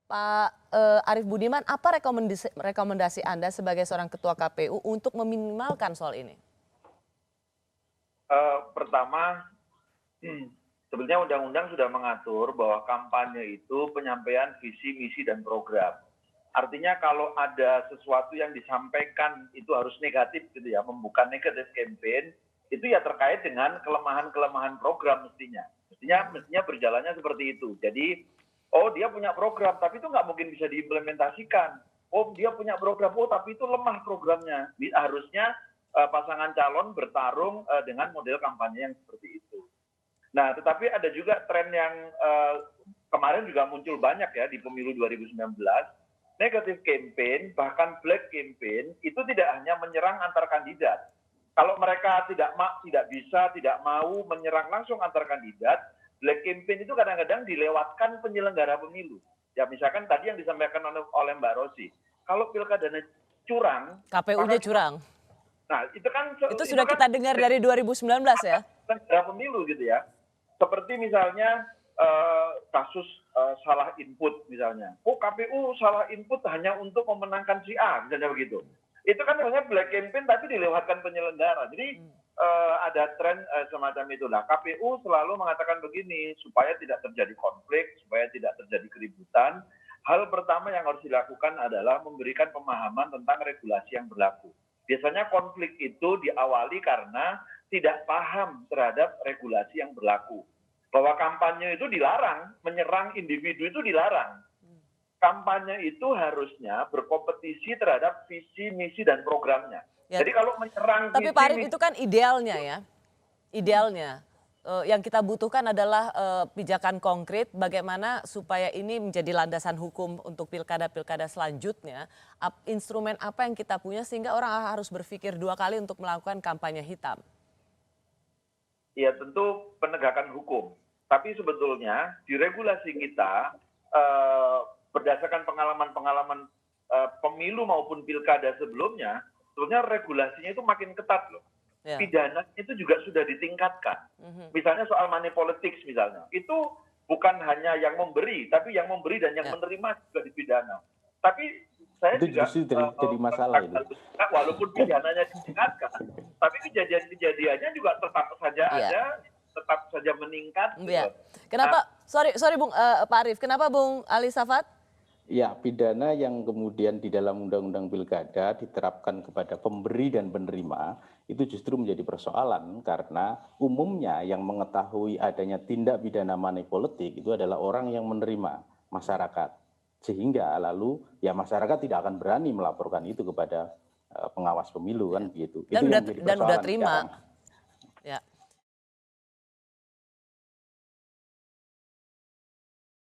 Pak Arief Budiman, apa rekomendasi Anda sebagai seorang ketua KPU untuk meminimalkan soal ini? Pertama, sebenarnya undang-undang sudah mengatur bahwa kampanye itu penyampaian visi, misi, dan program. Artinya kalau ada sesuatu yang disampaikan itu harus negatif gitu ya, membuka negatif campaign, itu ya terkait dengan kelemahan-kelemahan program mestinya. Mestinya berjalannya seperti itu. Jadi, oh dia punya program, tapi itu nggak mungkin bisa diimplementasikan. Oh dia punya program, oh tapi itu lemah programnya. Harusnya pasangan calon bertarung dengan model kampanye yang seperti itu. Nah, tetapi ada juga tren yang kemarin juga muncul banyak ya di pemilu 2019. Negatif campaign, bahkan black campaign, itu tidak hanya menyerang antar kandidat. Kalau mereka tidak bisa, tidak mau menyerang langsung antar kandidat, black campaign itu kadang-kadang dilewatkan penyelenggara pemilu. Ya misalkan tadi yang disampaikan oleh Mbak Rosi, kalau pilkadanya curang, KPU-nya curang. Nah, itu sudah kita dengar dari 2019 ya. Penyelenggara pemilu gitu ya. Seperti misalnya kasus salah input misalnya. Oh KPU salah input hanya untuk memenangkan si A, misalnya begitu. Itu kan hanya black campaign tapi dilewatkan penyelenggara. Jadi ada tren semacam itulah. KPU selalu mengatakan begini, supaya tidak terjadi konflik, supaya tidak terjadi keributan. Hal pertama yang harus dilakukan adalah memberikan pemahaman tentang regulasi yang berlaku. Biasanya konflik itu diawali karena tidak paham terhadap regulasi yang berlaku. Bahwa kampanye itu dilarang, menyerang individu itu dilarang. Kampanye itu harusnya berkompetisi terhadap visi, misi, dan programnya. Ya. Jadi kalau menyerang tapi Pak Arief itu kan idealnya ya. Idealnya. Yang kita butuhkan adalah pijakan konkret bagaimana supaya ini menjadi landasan hukum untuk pilkada-pilkada selanjutnya. Instrumen apa yang kita punya sehingga orang harus berpikir dua kali untuk melakukan kampanye hitam. Ya tentu penegakan hukum. Tapi sebetulnya di regulasi kita berdasarkan pengalaman-pengalaman pemilu maupun pilkada sebelumnya, sebetulnya regulasinya itu makin ketat loh. Ya. Pidana itu juga sudah ditingkatkan. Misalnya soal money politics misalnya, itu bukan hanya yang memberi, tapi yang memberi dan yang menerima juga dipidana. Tapi saya itu juga jadi masalah itu. Walaupun pidananya ditingkatkan, tapi kejadian-kejadiannya juga tetap saja ada, tetap saja meningkat. Ya. Kenapa? Sorry Bung Pak Arief, kenapa Bung Ali Safat? Ya, pidana yang kemudian di dalam Undang-Undang Pilkada diterapkan kepada pemberi dan penerima itu justru menjadi persoalan karena umumnya yang mengetahui adanya tindak pidana money politik itu adalah orang yang menerima, masyarakat. Sehingga lalu ya masyarakat tidak akan berani melaporkan itu kepada pengawas pemilu kan begitu. Dan udah terima.